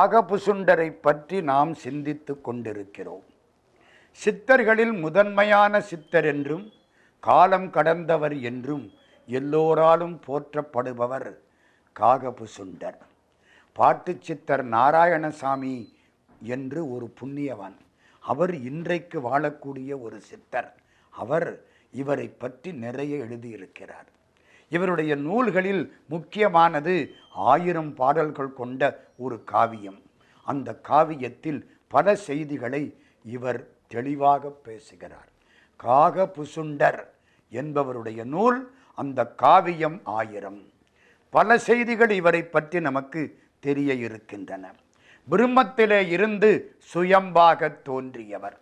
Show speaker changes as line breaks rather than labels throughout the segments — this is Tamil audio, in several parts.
காகபுசுண்டரை பற்றி நாம் சிந்தித்து கொண்டிருக்கிறோம். சித்தர்களில் முதன்மையான சித்தர் என்றும் காலம் கடந்தவர் என்றும் எல்லோராலும் போற்றப்படுபவர் காகபுசுண்டர். பாட்டு சித்தர் நாராயணசாமி என்று ஒரு புண்ணியவான். அவர் இன்றைக்கு வாழக்கூடிய ஒரு சித்தர். அவர் இவரை பற்றி நிறைய எழுதியிருக்கிறார். இவருடைய நூல்களில் முக்கியமானது 1000 பாடல்கள் கொண்ட ஒரு காவியம். அந்த காவியத்தில் பல செய்திகளை இவர் தெளிவாக பேசுகிறார். காகபுசுண்டர் என்பவருடைய நூல் அந்த காவியம் 1000. பல செய்திகள் இவரை பற்றி நமக்கு தெரிய இருக்கின்றன. பிரம்மத்திலே இருந்து சுயம்பாக தோன்றியவர்.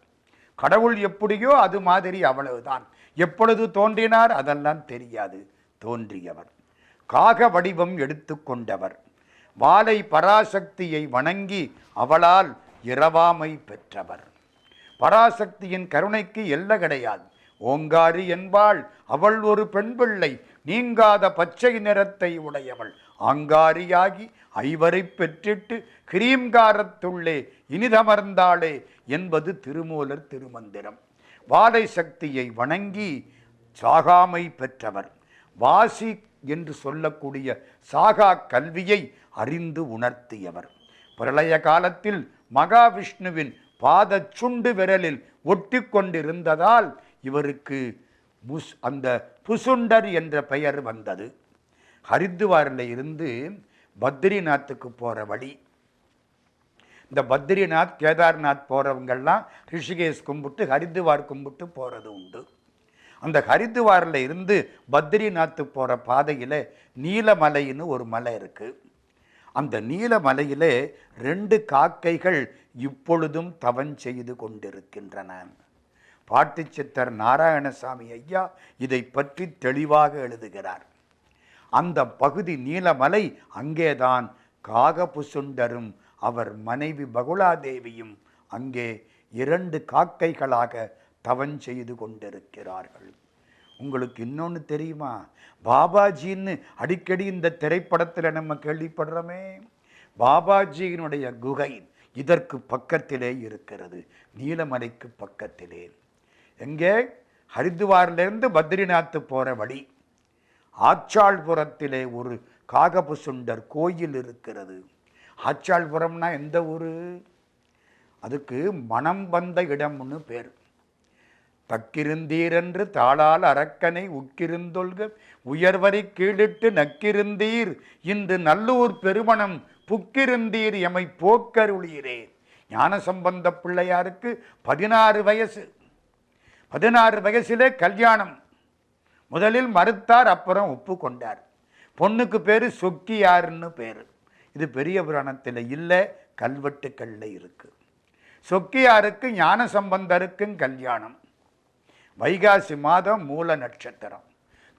கடவுள் எப்படியோ அது மாதிரி அவ்வளவுதான். எப்பொழுது தோன்றினார் அதெல்லாம் தெரியாது. தோன்றியவர். காக வடிவம் எடுத்துக்கொண்டவர். வாலை பராசக்தியை வணங்கி அவளால் இரவாமை பெற்றவர். பராசக்தியின் கருணைக்கு எல்லை கிடையாது. ஓங்காரி என்பாள், அவள் ஒரு பெண் பிள்ளை, நீங்காத பச்சை நிறத்தை உடையவள், ஆங்காரியாகி ஐவரை பெற்றிட்டு கிரீம்காரத்துள்ளே இனிதமர்ந்தாளே என்பது திருமூலர் திருமந்திரம். வாலை சக்தியை வணங்கி சாகாமை பெற்றவர். வாசி என்று சொல்லக்கூடிய சாகா கல்வியை அறிந்து உணர்த்தியவர். பிரளய காலத்தில் மகாவிஷ்ணுவின் பாத சுண்டு விரலில் ஒட்டி கொண்டிருந்ததால் இவருக்கு அந்த புசுண்டர் என்ற பெயர் வந்தது. ஹரித்துவாரில் இருந்து பத்ரிநாத்துக்கு போகிற வழி. இந்த பத்ரிநாத் கேதார்நாத் போகிறவங்கெல்லாம் ரிஷிகேஷ் கும்பிட்டு ஹரித்துவார் கும்பிட்டு போகிறது உண்டு. அந்த ஹரித்துவாரில் இருந்து பத்ரிநாத்து போகிற பாதையில் நீலமலைன்னு ஒரு மலை இருக்குது. அந்த நீலமலையிலே 2 காக்கைகள் இப்பொழுதும் தவம் செய்து கொண்டிருக்கின்றன. பாட்டு சித்தர் நாராயணசாமி ஐயா இதை பற்றி தெளிவாக எழுதுகிறார். அந்த பகுதி நீலமலை, அங்கேதான் காகபுசுண்டரும் அவர் மனைவி பகுலாதேவியும் அங்கே 2 காக்கைகளாக தவம் செய்து கொண்டிருக்கிறார்கள். உங்களுக்கு இன்னொன்று தெரியுமா? பாபாஜின்னு அடிக்கடி இந்த திரைப்படத்தில் நம்ம கேள்விப்படுறோமே. பாபாஜியினுடைய குகை இதற்கு பக்கத்திலே இருக்கிறது, நீலமலைக்கு பக்கத்திலே. எங்கே? ஹரித்துவாரிலிருந்து பத்ரிநாத் போகிற வழி. ஆச்சாள்புரத்திலே ஒரு காகபுசுண்டர் கோயில் இருக்கிறது. ஆச்சாள்புரம்னா எந்த ஊர்? அதுக்கு மனம் வந்த இடம்னு பேர். தக்கிருந்தீரென்று தாளால் அரக்கனை உட்கிருந்தொல்க உயர்வரை கீழிட்டு நக்கிருந்தீர் இன்று நல்லூர் பெருமணம் புக்கிருந்தீர் எமை போக்கருளீரே. ஞானசம்பந்த பிள்ளையாருக்கு 16 வயசு. 16 வயசிலே கல்யாணம். முதலில் மறுத்தார், அப்புறம் ஒப்புக்கொண்டார். பொண்ணுக்கு பேர் சொக்கியாருன்னு பேர். இது பெரிய புராணத்தில் இல்லை, கல்வெட்டுக்களில் இருக்கு. சொக்கியாருக்கு ஞானசம்பந்தருக்கும் கல்யாணம். வைகாசி மாதம் மூல நட்சத்திரம்.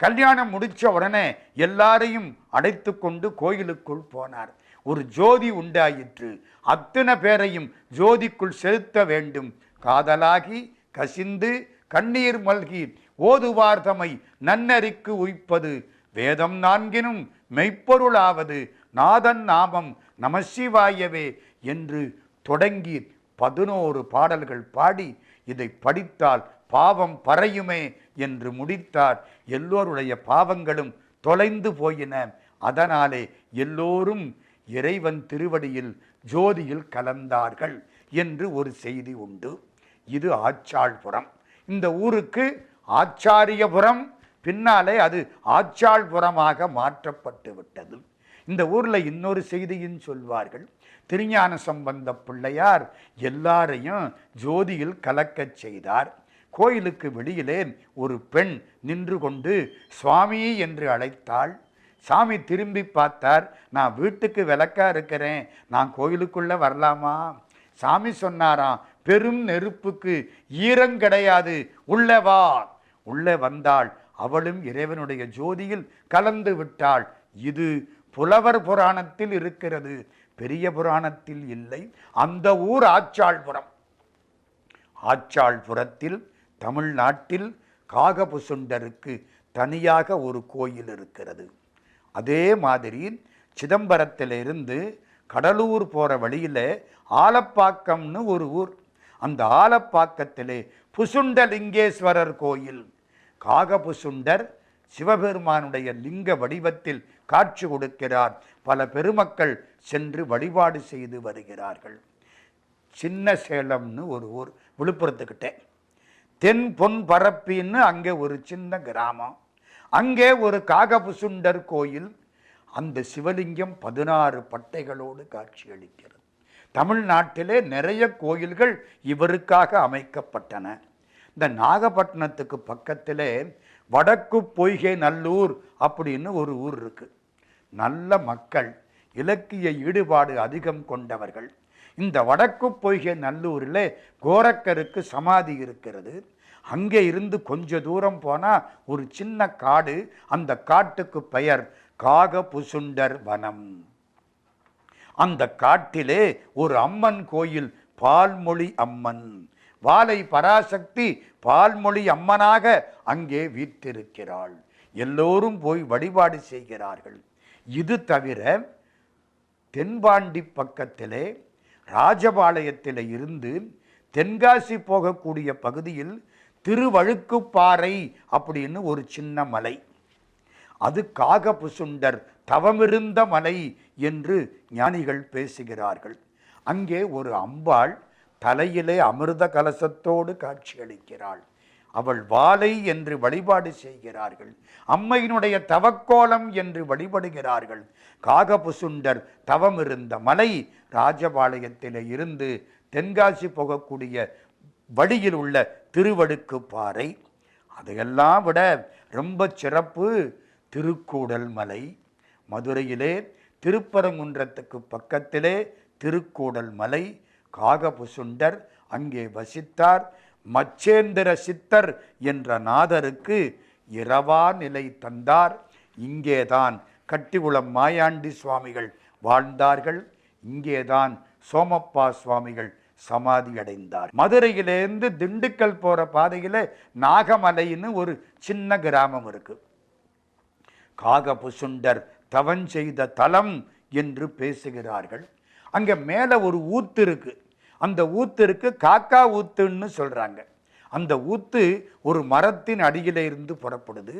கல்யாணம் முடித்த உடனே எல்லாரையும் அடைத்து கொண்டு கோயிலுக்குள் போனார். ஒரு ஜோதி உண்டாயிற்று. அத்தனை பேரையும் ஜோதிக்குள் செலுத்த வேண்டும். காதலாகி கசிந்து கண்ணீர் மல்கி ஓதுவார்தமை நன்னறிக்கு உய்ப்பது வேதம் 4னும் மெய்ப்பொருளாவது நாதன் நாமம் நமசிவாயவே என்று தொடங்கி 11 பாடல்கள் பாடி இதை படித்தால் பாவம் பறையுமே என்று முடித்தார். எல்லோருடைய பாவங்களும் தொலைந்து போயின. அதனாலே எல்லோரும் இறைவன் திருவடியில் ஜோதியில் கலந்தார்கள் என்று ஒரு செய்தி உண்டு. இது ஆச்சாள்புரம். இந்த ஊருக்கு ஆச்சாரியபுரம், பின்னாலே அது ஆச்சாள்புரமாக மாற்றப்பட்டு விட்டது. இந்த ஊரில் இன்னொரு செய்தியும் சொல்வார்கள். திருஞான சம்பந்த பிள்ளையார் எல்லாரையும் ஜோதியில் கலக்கச் செய்தார். கோயிலுக்கு வெளியிலே ஒரு பெண் நின்று கொண்டு சுவாமி என்று அழைத்தாள். சாமி திரும்பி பார்த்தார். நான் வீட்டுக்கு விளக்கா இருக்கிறேன், நான் கோயிலுக்குள்ளே வரலாமா? சாமி சொன்னாராம், பெரும் நெருப்புக்கு ஈரம் கிடையாது, உள்ளே வா. உள்ளே வந்தாள். அவளும் இறைவனுடைய ஜோதியில் கலந்து விட்டாள். இது புலவர் புராணத்தில் இருக்கிறது, பெரிய புராணத்தில் இல்லை. அந்த ஊர் ஆச்சாள்புரம். ஆச்சாள்புரத்தில் தமிழ்நாட்டில் காகபுசுண்டருக்கு தனியாக ஒரு கோயில் இருக்கிறது. அதே மாதிரி சிதம்பரத்திலிருந்து கடலூர் போகிற வழியில் ஆலப்பாக்கம்னு ஒரு ஊர். அந்த ஆலப்பாக்கத்திலே புசுண்டலிங்கேஸ்வரர் கோயில். காகபுசுண்டர் சிவபெருமானுடைய லிங்க வடிவத்தில் காட்சி கொடுக்கிறார். பல பெருமக்கள் சென்று வழிபாடு செய்து வருகிறார்கள். சின்ன சேலம்னு ஒரு ஊர் விழுப்புரத்துக்கிட்ட. தென் பொன் பரப்பின்னு அங்கே ஒரு சின்ன கிராமம். அங்கே ஒரு காகபுசுண்டர் கோயில். அந்த சிவலிங்கம் 16 பட்டைகளோடு காட்சியளிக்கிறது. தமிழ்நாட்டிலே நிறைய கோயில்கள் இவருக்காக அமைக்கப்பட்டன. இந்த நாகப்பட்டினத்துக்கு பக்கத்திலே வடக்கு பொய்கை நல்லூர் அப்படின்னு ஒரு ஊர் இருக்கு. நல்ல மக்கள், இலக்கிய ஈடுபாடு அதிகம் கொண்டவர்கள். இந்த வடக்கு பொய்கை நல்லூரில் கோரக்கருக்கு சமாதி இருக்கிறது. அங்கே இருந்து கொஞ்ச தூரம் போனால் ஒரு சின்ன காடு. அந்த காட்டுக்கு பெயர் காகபுசுண்டர் வனம். அந்த காட்டிலே ஒரு அம்மன் கோயில், பால்மொழி அம்மன். வாலை பராசக்தி பால்மொழி அம்மனாக அங்கே வீற்றிருக்கிறாள். எல்லோரும் போய் வழிபாடு செய்கிறார்கள். இது தவிர தென்பாண்டி பக்கத்திலே ராஜபாளையத்தில் இருந்து தென்காசி போகக்கூடிய பகுதியில் திருவழுக்குப்பாறை அப்படின்னு ஒரு சின்ன மலை. அது காகபுசுண்டர் தவமிருந்த மலை என்று ஞானிகள் பேசுகிறார்கள். அங்கே ஒரு அம்பாள் தலையிலே அமிர்த கலசத்தோடு காட்சியளிக்கிறாள். அவள் வாலை என்று வழிபாடு செய்கிறார்கள். அம்மையினுடைய தவக்கோலம் என்று வழிபடுகிறார்கள். காகபுசுண்டர் தவமிருந்த மலை ராஜபாளையத்திலே இருந்து தென்காசி போகக்கூடிய வழியில் உள்ள திருவடுக்குப்பாறை. அதையெல்லாம் விட ரொம்ப சிறப்பு திருக்கூடல் மலை. மதுரையிலே திருப்பரங்குன்றத்துக்கு பக்கத்திலே திருக்கூடல் மலை. காகபுசுண்டர் அங்கே வசித்தார். மச்சேந்திர சித்தர் என்ற நாதருக்கு இரவா நிலை தந்தார். இங்கேதான் கட்டிகுளம் மாயாண்டி சுவாமிகள் வாழ்ந்தார்கள். இங்கேதான் சோமப்பா சுவாமிகள் சமாதி அடைந்தார். மதுரையிலேருந்து திண்டுக்கல் போற பாதையில நாகமலைன்னு ஒரு சின்ன கிராமம் இருக்கு. காகபுசுண்டர் தவம் செய்த தலம் என்று பேசுகிறார்கள். அங்க மேல ஒரு ஊத்து இருக்கு. அந்த ஊத்திற்கு காக்கா ஊத்துன்னு சொல்றாங்க. அந்த ஊத்து ஒரு மரத்தின் அடியில இருந்து புறப்படுது.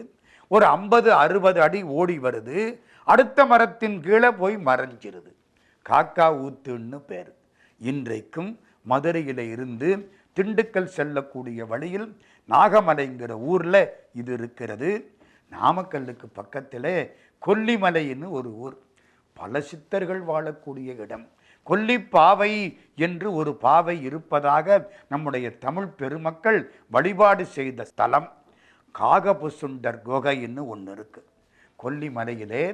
ஒரு 50-60 அடி ஓடி வருது. அடுத்த மரத்தின் கீழே போய் மறைஞ்சிருது. காக்கா ஊத்துன்னு பேர். இன்றைக்கும் மதுரையில இருந்து திண்டுக்கல் செல்லக்கூடிய வழியில் நாகமலைங்கிற ஊர்ல இது இருக்கிறது. நாமக்கல்லுக்கு பக்கத்திலே கொல்லிமலைன்னு ஒரு ஊர். பல சித்தர்கள் வாழக்கூடிய இடம். கொல்லிப்பாவை என்று ஒரு பாவை இருப்பதாக நம்முடைய தமிழ் பெருமக்கள் வழிபாடு செய்த ஸ்தலம். காகபுசுண்டர் குகைன்னு ஒன்று இருக்கு கொல்லிமலையிலே.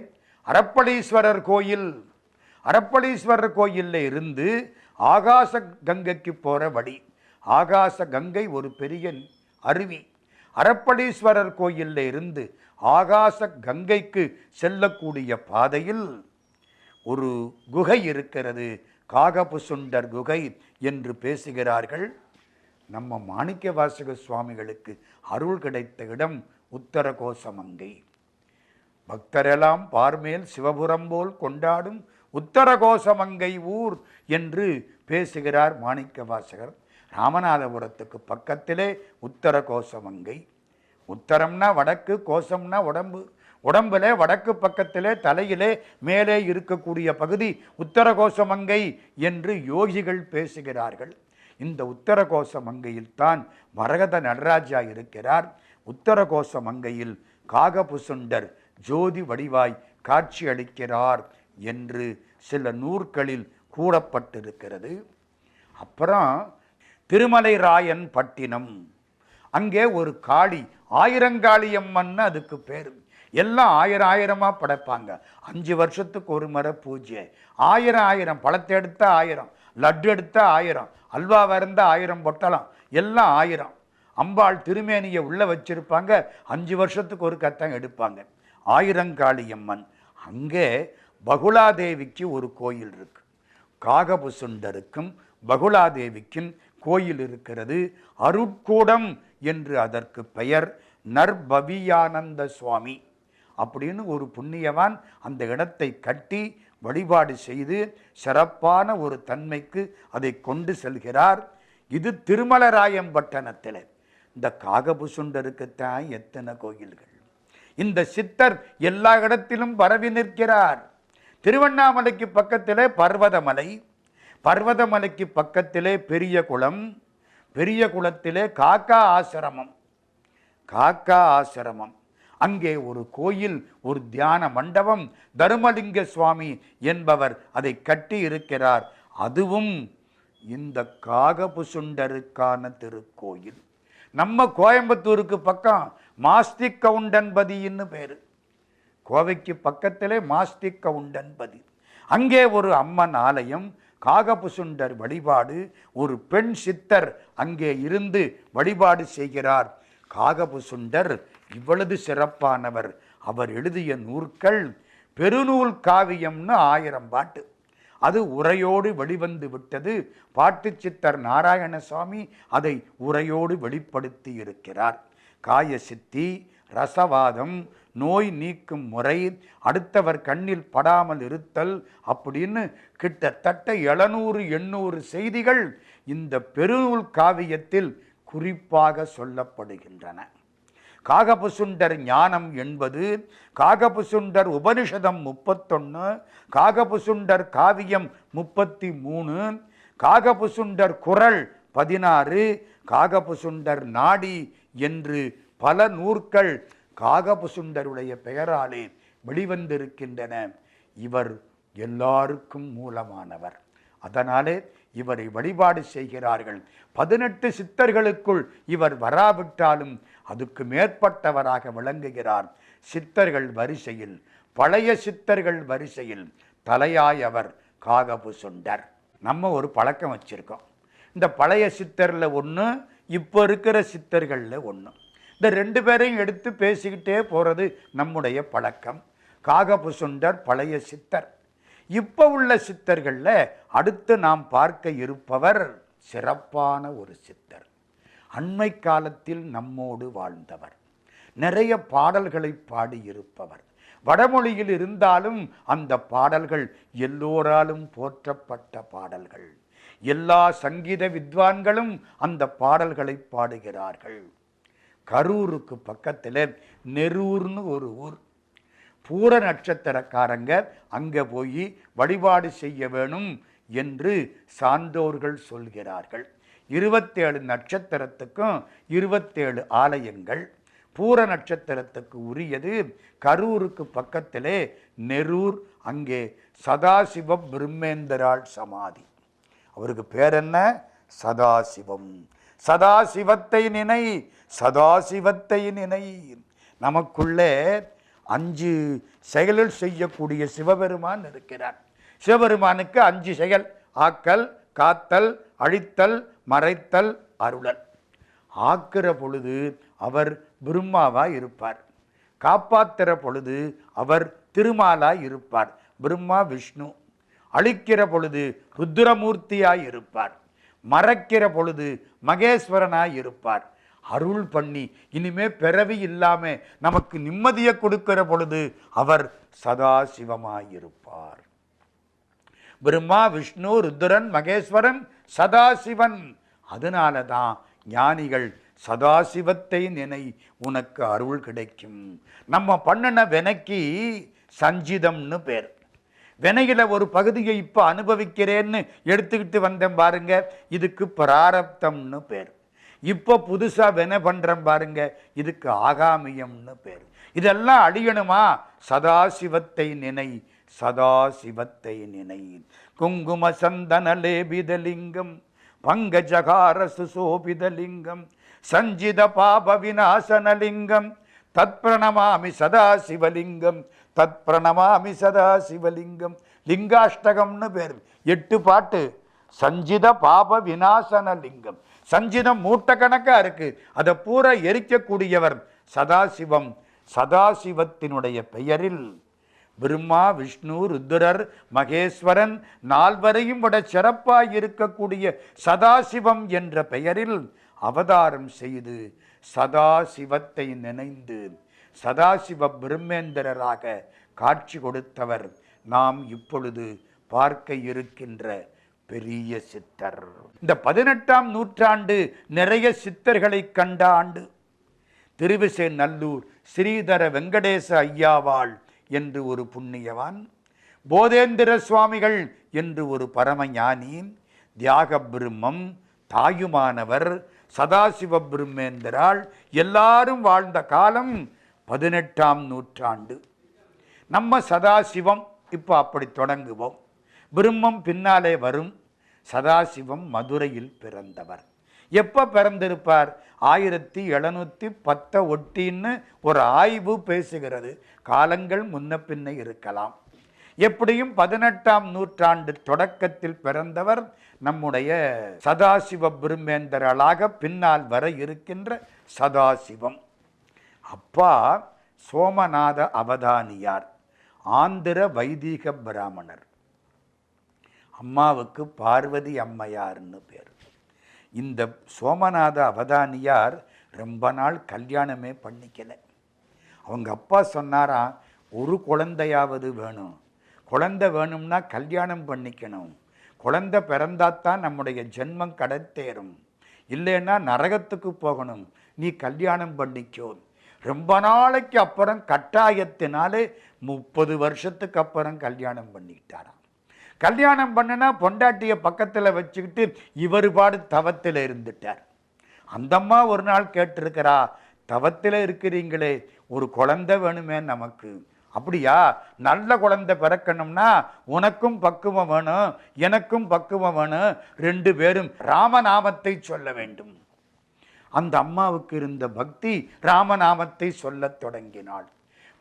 அரப்பளீஸ்வரர் கோயில். அரப்பளீஸ்வரர் கோயிலில் இருந்து ஆகாச கங்கைக்கு போகிற வழி. ஆகாச கங்கை ஒரு பெரிய அருவி. அரப்பளீஸ்வரர் கோயிலில் இருந்து ஆகாச கங்கைக்கு செல்லக்கூடிய பாதையில் ஒரு குகை இருக்கிறது. காகபுசுண்டர் குகை என்று பேசுகிறார்கள். நம்ம மாணிக்கவாசக சுவாமிகளுக்கு அருள் கிடைத்த இடம் உத்தரகோசமங்கை. பக்தரெல்லாம் பார்மேல் சிவபுரம் போல் கொண்டாடும் உத்தரகோசமங்கை ஊர் என்று பேசுகிறார் மாணிக்கவாசகர். ராமநாதபுரத்துக்கு பக்கத்திலே உத்தரகோசமங்கை. உத்தரம்னா வடக்கு, கோசம்னா உடம்பு. உடம்புல வடக்கு பக்கத்திலே தலையிலே மேலே இருக்கக்கூடிய பகுதி உத்தரகோசமங்கை என்று யோகிகள் பேசுகிறார்கள். இந்த உத்தரகோசமங்கையில் தான் மரகத நடராஜா இருக்கிறார். உத்தரகோசமங்கையில் காகபுசுண்டர் ஜோதி வடிவாய் காட்சி அளிக்கிறார் என்று சில நூற்களில் கூறப்பட்டிருக்கிறது. அப்புறம் திருமலை ராயன் பட்டினம். அங்கே ஒரு காளி, ஆயிரங்காளியம்மன் அதுக்கு பேர். எல்லாம் 1000 படைப்பாங்க. 5 வருஷத்துக்கு ஒரு முறை பூஜை. 1000 பழத்தை எடுத்தா 1000, லட்டு எடுத்தா 1000, அல்வாவை இருந்தால் 1000 பொட்டலாம். எல்லாம் 1000. அம்பாள் திருமேனியை உள்ள வச்சிருப்பாங்க. 5 வருஷத்துக்கு ஒரு கத்தான் எடுப்பாங்க. ஆயிரங்காளியம்மன். அங்கே பகுலாதேவிக்கு ஒரு கோயில் இருக்கு. காகபுசுண்டருக்கும் பகுலாதேவிக்கும் கோயில் இருக்கிறது. அருட்கூடம் என்று அதற்கு பெயர். நர்பவியானந்த சுவாமி அப்படின்னு ஒரு புண்ணியவான் அந்த இடத்தை கட்டி வழிபாடு செய்து சிறப்பான ஒரு தன்மைக்கு அதை கொண்டு செல்கிறார். இது திருமலராயம்பட்டணத்தில். இந்த காகபுசுண்டருக்குத்தான் எத்தனை கோயில்கள். இந்த சித்தர் எல்லா இடத்திலும் பரவி நிற்கிறார். திருவண்ணாமலைக்கு பக்கத்திலே பர்வதமலை, பர்வதமலைக்கு பக்கத்திலே பெரிய குளம், பெரிய குளத்திலே காக்கா ஆசிரமம், காக்கா ஆசிரமம். அங்கே ஒரு கோயில், ஒரு தியான மண்டபம், தருமலிங்க சுவாமி என்பவர் அதை கட்டி இருக்கிறார். அதுவும் இந்த காகபுசுண்டருக்கான திருக்கோயில். நம்ம கோயம்புத்தூருக்கு பக்கம் மாஸ்திக் கவுண்டன்பதின்னு பேரு. கோவைக்கு பக்கத்திலே மாஸ்திக் கவுண்டன்பதி. அங்கே ஒரு அம்மன் ஆலயம், காகபுசுண்டர் வழிபாடு. ஒரு பெண் சித்தர் அங்கே இருந்து வழிபாடு செய்கிறார். காகபுசுண்டர் இவ்வளவு சிறப்பானவர். அவர் எழுதிய நூற்கள் பெருநூல் காவியம்னு 1000 பாட்டு. அது உரையோடு வெளிவந்து விட்டது. பாட்டு சித்தர் நாராயணசாமி அதை உரையோடு வெளிப்படுத்தி இருக்கிறார். காய சித்தி, ரசவாதம், நோய் நீக்கும் முறை, அடுத்தவர் கண்ணில் படாமல் இருத்தல் அப்படின்னு கிட்டத்தட்ட 700-800 செய்திகள் இந்த பெருநூல் காவியத்தில் குறிப்பாக சொல்லப்படுகின்றன. காகபுசுண்டர் ஞானம் 80, காகபுசுண்டர் உபனிஷதம் 31, காகபுசுண்டர் காவியம் 33, காகபுசுண்டர் குறள் 16, காகபுசுண்டர் நாடி என்று பல நூற்கள் காகபுசுண்டருடைய பெயராலே வெளிவந்திருக்கின்றன. இவர் எல்லாருக்கும் மூலமானவர். அதனாலே இவரை வழிபாடு செய்கிறார்கள். 18 சித்தர்களுக்குள் இவர் வராவிட்டாலும் அதுக்கு மேற்பட்டவராக விளங்குகிறார். சித்தர்கள் வரிசையில், பழைய சித்தர்கள் வரிசையில் தலையாய் அவர் காகபுசுண்டர். நம்ம ஒரு பழக்கம் வச்சிருக்கோம். இந்த பழைய சித்தரில் ஒன்று, இப்போ இருக்கிற சித்தர்களில் ஒன்று. இந்த 2 பேரையும் எடுத்து பேசிக்கிட்டே போகிறது நம்முடைய பழக்கம். காகபுசுண்டர் பழைய சித்தர். இப்போ உள்ள சித்தர்களில் அடுத்து நாம் பார்க்க இருப்பவர் சிறப்பான ஒரு சித்தர். அண்மை காலத்தில் நம்மோடு வாழ்ந்தவர், நிறைய பாடல்களை பாடியிருப்பவர். வடமொழியில் இருந்தாலும் அந்த பாடல்கள் எல்லோராலும் போற்றப்பட்ட பாடல்கள். எல்லா சங்கீத வித்வான்களும் அந்த பாடல்களை பாடுகிறார்கள். கரூருக்கு பக்கத்தில் நெரூர்னு ஒரு ஊர். பூர நட்சத்திரக்காரங்க அங்கே போய் வழிபாடு செய்ய வேணும் என்று சான்றோர்கள் சொல்கிறார்கள். 27 நட்சத்திரத்துக்கும் 27 ஆலயங்கள். பூர நட்சத்திரத்துக்கு உரியது கரூருக்கு பக்கத்திலே நெரூர். அங்கே சதாசிவ பிரம்மேந்திராள் சமாதி. அவருக்கு பேர் என்ன? சதாசிவம். சதாசிவத்தை நினை, சதாசிவத்தை நினை. நமக்குள்ளே 5 செயலில் செய்யக்கூடிய சிவபெருமான் இருக்கிறார். சிவபெருமானுக்கு 5 செயல்: ஆக்கல், காத்தல், அழித்தல், மறைத்தல், அருளல். ஆக்கிற பொழுது அவர் பிரம்மாவாய் இருப்பார். காப்பாற்றுற பொழுது அவர் திருமாலாய் இருப்பார், பிரம்மா விஷ்ணு. அழிக்கிற பொழுது ருத்ரமூர்த்தியாய் இருப்பார். மறைக்கிற பொழுது மகேஸ்வரனாய் இருப்பார். அருள் பண்ணி இனிமே பிறவி இல்லாம நமக்கு நிம்மதியை கொடுக்கிற பொழுது அவர் சதாசிவமாயிருப்பார். பிரம்மா, விஷ்ணு, ருத்ரன், மகேஸ்வரன், சதாசிவன். அதனால தான் ஞானிகள் சதாசிவத்தை நினை, உனக்கு அருள் கிடைக்கும். நம்ம பண்ணின வினைக்கு சஞ்சிதம்னு பேர். வினையில ஒரு பகுதியை இப்போ அனுபவிக்கிறேன்னு எடுத்துக்கிட்டு வந்தேன் பாருங்க, இதுக்கு பிராரப்தம்னு பேர். இப்போ புதுசாக வினை பண்ணுறேன் பாருங்க, இதுக்கு ஆகாமியம்னு பேர். இதெல்லாம் அழியணுமா? சதாசிவத்தை நினை, சதாசிவத்தை நினை. குங்கும சந்தன லேபிதலிங்கம், பங்கஜகார சுசோபிதலிங்கம், சஞ்சித பாப விநாசனலிங்கம், தத் பிரணமாமி சதாசிவலிங்கம், தத் பிரணமாமி சதாசிவலிங்கம். லிங்காஷ்டகம்னு பேர். 8 பாட்டு. சஞ்சித பாப விநாசனலிங்கம். சஞ்சிதம் மூட்டை கணக்கா இருக்கு, அதை பூரா எரிக்கக்கூடியவர் சதாசிவம். சதாசிவத்தினுடைய பெயரில் பிரம்மா, விஷ்ணு, ருத்ரர், மகேஸ்வரன் 4வரையும் விட சிறப்பாய் இருக்கக்கூடிய சதாசிவம் என்ற பெயரில் அவதாரம் செய்து சதாசிவத்தை நினைந்து சதாசிவ பிரம்மேந்திரராக காட்சி கொடுத்தவர் நாம் இப்பொழுது பார்க்க இருக்கின்ற பெரிய சித்தர். இந்த 18ஆம் நூற்றாண்டு நிறைய சித்தர்களை கண்ட ஆண்டு. திருவிசைநல்லூர் ஸ்ரீதர வெங்கடேச ஐயாவாள் என்று ஒரு புண்ணியவான், போதேந்திர சுவாமிகள் என்று ஒரு பரமஞானி, தியாக பிரம்மம், தாயுமானவர், சதாசிவ பிரம்மேந்திராள் எல்லாரும் வாழ்ந்த காலம் 18ஆம் நூற்றாண்டு. நம்ம சதாசிவம் இப்போ அப்படி தொடங்குவோம். பிரம்மம் பின்னாலே வரும். சதாசிவம் மதுரையில் பிறந்தவர். எப்போ பிறந்திருப்பார்? 1710 ஒட்டின்னு ஒரு ஆய்வு பேசுகிறது. காலங்கள் முன்ன பின்ன இருக்கலாம். எப்படியும் 18ஆம் நூற்றாண்டு தொடக்கத்தில் பிறந்தவர் நம்முடைய சதாசிவ பிரம்மேந்திரளாக பின்னால் வர இருக்கின்ற சதாசிவம். அப்பா சோமநாத அவதானியார், ஆந்திர வைதிக பிராமணர். அம்மாவுக்கு பார்வதி அம்மையார்னு பேர். இந்த சோமநாத அவதானியார் ரொம்ப நாள் கல்யாணமே பண்ணிக்கல. அவங்க அப்பா சொன்னாராம், ஒரு குழந்தையாவது வேணும், குழந்தை வேணும்னா கல்யாணம் பண்ணிக்கணும், குழந்தை பிறந்தாத்தான் நம்முடைய ஜென்மம் கடத்தேறும், இல்லைன்னா நரகத்துக்கு போகணும், நீ கல்யாணம் பண்ணிக்கோ. ரொம்ப நாளைக்கு அப்புறம் கட்டாயத்தினாலே 30 வருஷத்துக்கு அப்புறம் கல்யாணம் பண்ணிக்கிட்டாராம். கல்யாணம் பண்ணுனா பொண்டாட்டியை பக்கத்தில் வச்சுக்கிட்டு இவர் பாடு தவத்தில் இருந்துட்டார். அந்தம்மா ஒரு நாள் கேட்டிருக்கிறா, தவத்தில் இருக்கிறீங்களே, ஒரு குழந்தை வேணுமே நமக்கு. அப்படியா? நல்ல குழந்தை பிறக்கணும்னா உனக்கும் பக்குவம் வேணும், எனக்கும் பக்குவம் வேணும், 2 பேரும் ராமநாமத்தை சொல்ல வேண்டும். அந்த அம்மாவுக்கு இருந்த பக்தி ராமநாமத்தை சொல்லத் தொடங்கினாள்.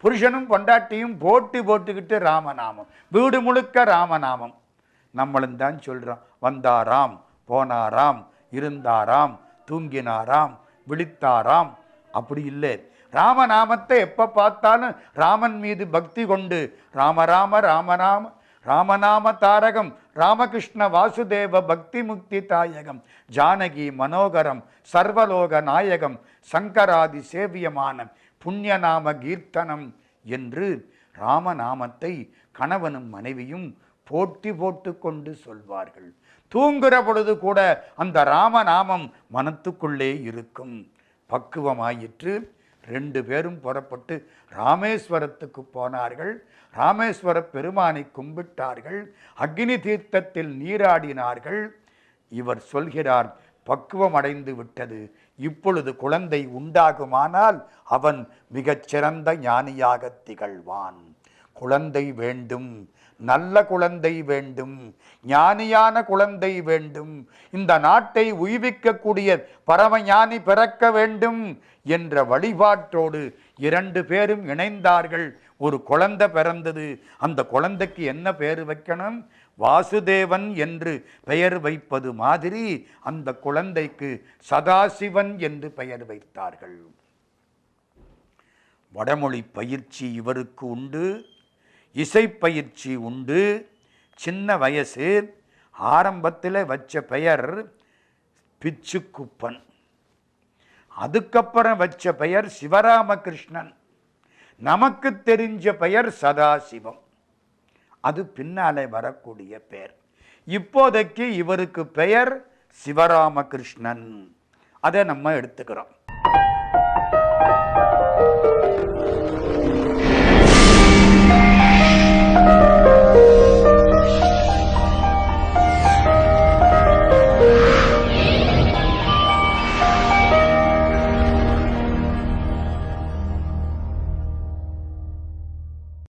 புருஷனும் பொண்டாட்டியும் போட்டுக்கிட்டு ராமநாமம், வீடு முழுக்க ராமநாமம். நம்மளும் தான் சொல்கிறோம், வந்தாராம், போனாராம், இருந்தாராம், தூங்கினாராம், விழித்தாராம். அப்படி இல்லை. ராமநாமத்தை எப்போ பார்த்தாலும் ராமன் மீது பக்தி கொண்டு ராமராம ராமநாம ராமநாம தாரகம் ராமகிருஷ்ண வாசுதேவ பக்தி முக்தி தாயகம் ஜானகி மனோகரம் சர்வலோக நாயகம் சங்கராதி சேவியமான புண்ணியநாம கீர்த்தனம் என்று ராமநாமத்தை கணவனும் மனைவியும் போட்டு கொண்டு சொல்வார்கள். தூங்குற பொழுது கூட அந்த ராமநாமம் மனத்துக்குள்ளே இருக்கும். பக்குவமாயிற்று. 2 பேரும் புறப்பட்டு ராமேஸ்வரத்துக்கு போனார்கள். ராமேஸ்வர பெருமானை கும்பிட்டார்கள். அக்னி தீர்த்தத்தில் நீராடினார்கள். இவர் சொல்கிறார், பக்குவம் அடைந்து விட்டது, இப்பொழுது குழந்தை உண்டாகுமானால் அவன் மிகச்சிறந்த ஞானியாக திகழ்வான். குழந்தை வேண்டும், நல்ல குழந்தை வேண்டும், ஞானியான குழந்தை வேண்டும், இந்த நாட்டை உய்விக்கக்கூடிய பரமஞானி பிறக்க வேண்டும் என்ற வழிபாட்டோடு 2 பேரும் இணைந்தார்கள். ஒரு குழந்தை பிறந்தது. அந்த குழந்தைக்கு என்ன பெயர் வைக்கணும்? வாசுதேவன் என்று பெயர் வைப்பது மாதிரி அந்த குழந்தைக்கு சதாசிவன் என்று பெயர் வைத்தார்கள். வடமொழி பயிற்சி இவருக்கு உண்டு, இசைப்பயிற்சி உண்டு. சின்ன வயசு. ஆரம்பத்தில் வச்ச பெயர் பிச்சுக்குப்பன். அதுக்கப்புறம் வச்ச பெயர் சிவராமகிருஷ்ணன். நமக்கு தெரிஞ்ச பெயர் சதாசிவம். அது பின்னாலே வரக்கூடிய பெயர். இப்போதைக்கு இவருக்கு பெயர் சிவராமகிருஷ்ணன். அதை நம்ம எடுத்துக்கிறோம்.